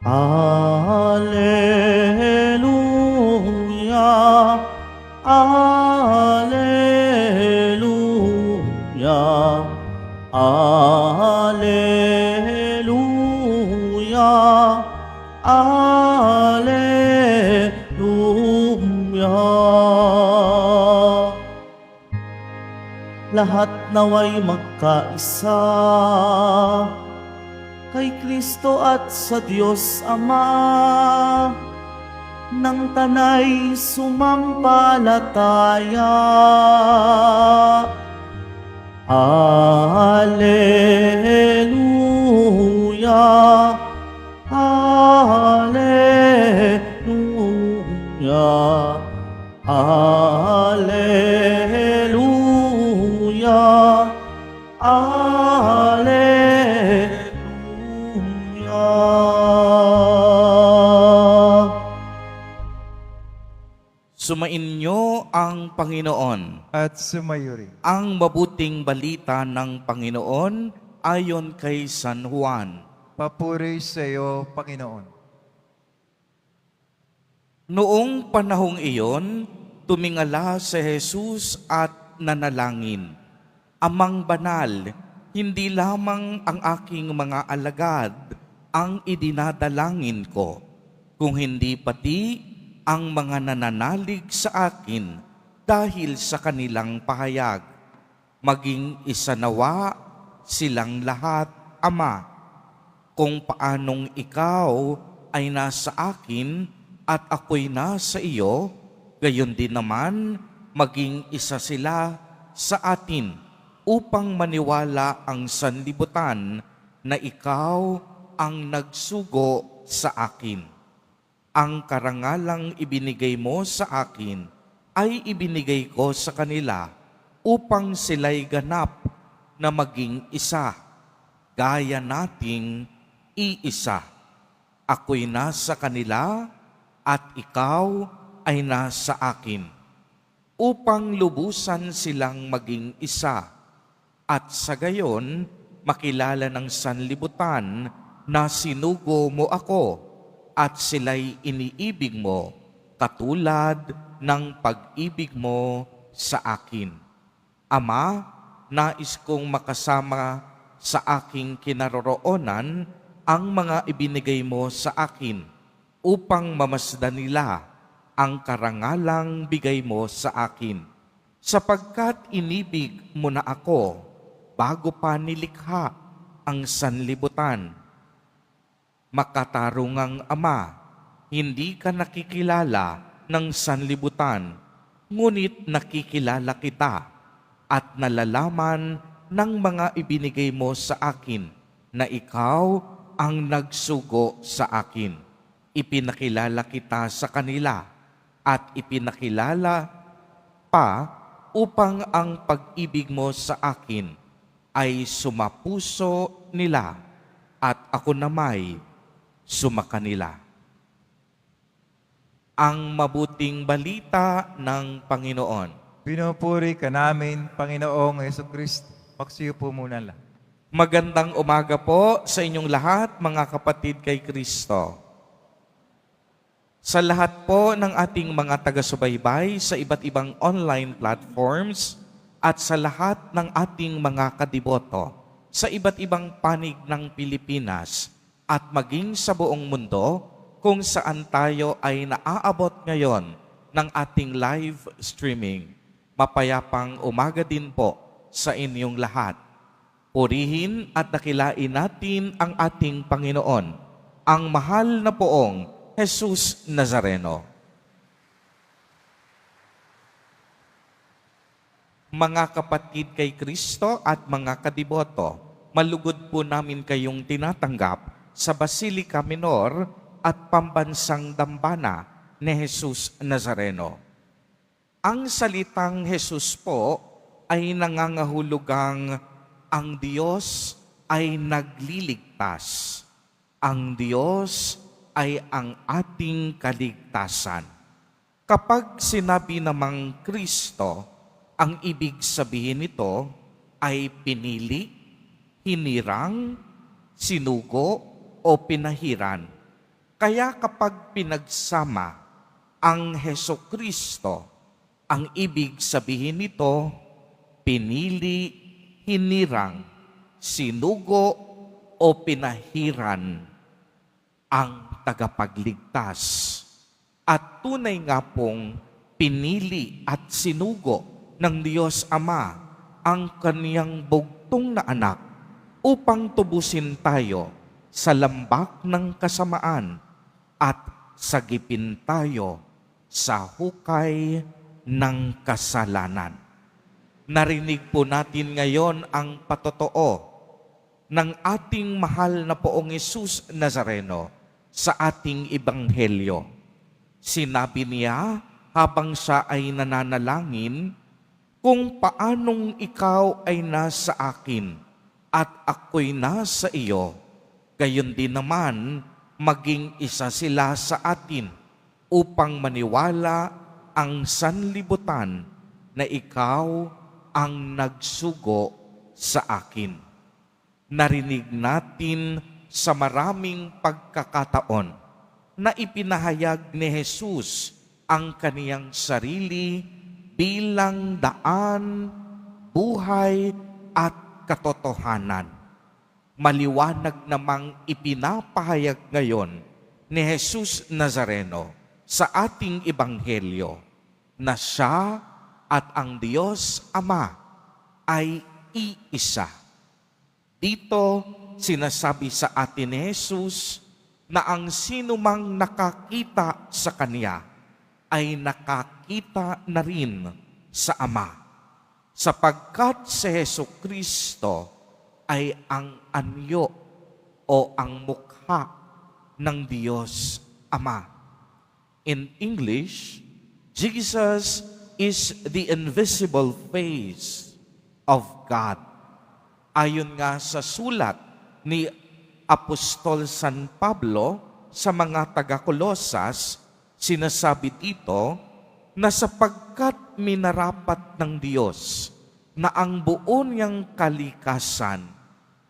Alleluia, Alleluia, Alleluia, Alleluia. Lahat naway magkaisa kay Kristo at sa Diyos Ama, nang tanay sumampalataya. Alleluia, Alleluia, Alleluia, Alleluia. Sumainyo ang Panginoon. At sumayo rin. Ang mabuting balita ng Panginoon ayon kay San Juan. Papuri sa iyo, Panginoon. Noong panahong iyon, tumingala si Jesus at nanalangin, Amang banal, hindi lamang ang aking mga alagad ang idinadalangin ko, kung hindi pati ang mga nananalig sa akin dahil sa kanilang pahayag. Maging isa nawa silang lahat, Ama, kung paanong ikaw ay nasa akin at ako'y nasa iyo, gayon din naman maging isa sila sa atin upang maniwala ang sanlibutan na ikaw ang nagsugo sa akin. Ang karangalang ibinigay mo sa akin ay ibinigay ko sa kanila upang sila'y ganap na maging isa, gaya nating iisa. Ako'y nasa kanila at ikaw ay nasa akin, upang lubusan silang maging isa, at sa gayon makilala ng sanlibutan na sinugo mo ako at sila'y iniibig mo katulad ng pag-ibig mo sa akin. Ama, nais kong makasama sa aking kinaroroonan ang mga ibinigay mo sa akin upang mamasdan nila ang karangalang bigay mo sa akin. Sapagkat inibig mo na ako bago pa nilikha ang sanlibutan. Makatarungang Ama, hindi ka nakikilala ng sanlibutan, ngunit nakikilala kita at nalalaman ng mga ibinigay mo sa akin na ikaw ang nagsugo sa akin. Ipinakilala kita sa kanila at ipinakilala pa upang ang pag-ibig mo sa akin ay sumapuso nila at ako namay sumakanila. Ang mabuting balita ng Panginoon. Pinupuri ka namin, Panginoong Jesucristo. Magsiyo po muna lang. Magandang umaga po sa inyong lahat, mga kapatid kay Kristo. Sa lahat po ng ating mga taga-subaybay sa iba't ibang online platforms at sa lahat ng ating mga kadiboto sa iba't ibang panig ng Pilipinas at maging sa buong mundo kung saan tayo ay naaabot ngayon ng ating live streaming. Mapayapang umaga din po sa inyong lahat. Purihin at dakilain natin ang ating Panginoon, ang mahal na poong Jesus Nazareno. Mga kapatid kay Kristo at mga kadiboto, malugod po namin kayong tinatanggap sa Basilica Minor at Pambansang Dambana ni Jesus Nazareno. Ang salitang Jesus po ay nangangahulugang ang Diyos ay nagliligtas. Ang Diyos ay ang ating kaligtasan. Kapag sinabi namang Kristo, ang ibig sabihin nito ay pinili, hinirang, sinugo o pinahiran. Kaya kapag pinagsama ang Hesukristo, ang ibig sabihin nito, pinili, hinirang, sinugo o pinahiran ang tagapagligtas. At tunay nga pong pinili at sinugo ng Diyos Ama ang kaniyang bugtong na anak upang tubusin tayo sa lambak ng kasamaan at sagipin tayo sa hukay ng kasalanan. Narinig po natin ngayon ang patotoo ng ating mahal na Poong Jesus Nazareno sa ating ebanghelyo. Sinabi niya habang siya ay nananalangin, kung paanong ikaw ay nasa akin at ako'y nasa iyo, gayon din naman maging isa sila sa atin upang maniwala ang sanlibutan na ikaw ang nagsugo sa akin. Narinig natin sa maraming pagkakataon na ipinahayag ni Jesus ang kaniyang sarili bilang daan, buhay at katotohanan. Maliwanag namang ipinapahayag ngayon ni Jesus Nazareno sa ating ebanghelyo na siya at ang Diyos Ama ay iisa. Dito sinasabi sa atin ni Jesus na ang sinumang nakakita sa Kanya ay nakakita na rin sa Ama, sapagkat si Hesukristo ay ang anyo o ang mukha ng Diyos Ama. In English, Jesus is the invisible face of God. Ayon nga sa sulat ni Apostol San Pablo sa mga taga-Kolosas, sinasabi dito na sapagkat minarapat ng Diyos na ang buo niyang kalikasan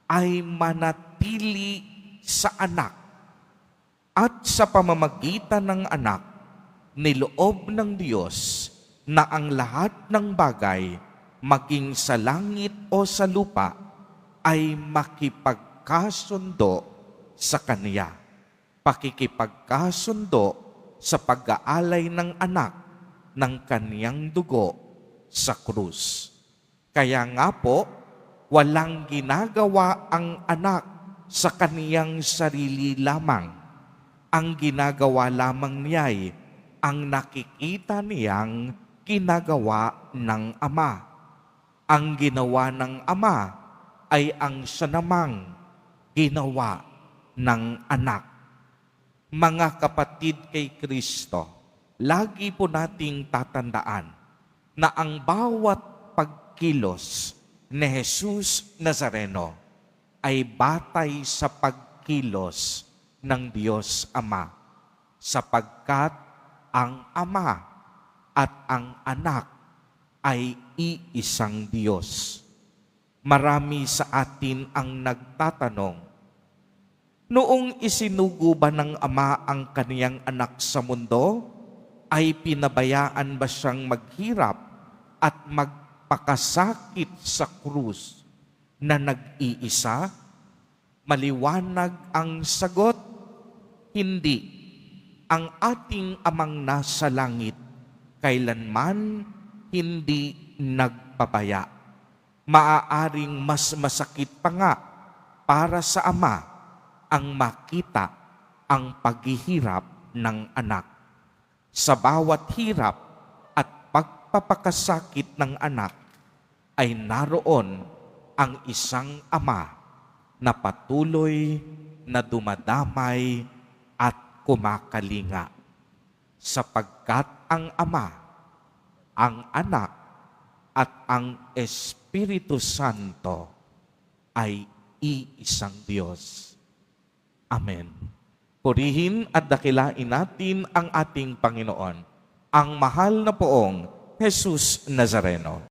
ay manatili sa anak at sa pamamagitan ng anak, niloob ng Diyos na ang lahat ng bagay, maging sa langit o sa lupa, ay makipagkasundo sa Kanya. Pakikipagkasundo sa pag-aalay ng anak ng Kaniyang dugo sa krus. Kaya nga po, walang ginagawa ang anak sa kaniyang sarili lamang. Ang ginagawa lamang niya'y ang nakikita niyang ginagawa ng Ama. Ang ginawa ng Ama ay ang siya namang ginawa ng anak. Mga kapatid kay Kristo, lagi po nating tatandaan na ang bawat pagkilos ni Jesus Nazareno ay batay sa pagkilos ng Diyos Ama, sapagkat ang Ama at ang Anak ay iisang Diyos. Marami sa atin ang nagtatanong, noong isinugo ba ng Ama ang kaniyang anak sa mundo, ay pinabayaan ba siyang maghirap at magpakasakit sa krus na nag-iisa? Maliwanag ang sagot, hindi. Ang ating Amang nasa langit, kailanman hindi nagpabaya. Maaaring mas masakit pa nga para sa Ama ang makita ang paghihirap ng anak. Sa bawat hirap at pagpapakasakit ng anak ay naroon ang isang Ama na patuloy na dumadamay at kumakalinga. Sapagkat ang Ama, ang Anak at ang Espiritu Santo ay iisang Diyos. Amen. Purihin at dakilain natin ang ating Panginoon, ang mahal na Poong Jesus Nazareno.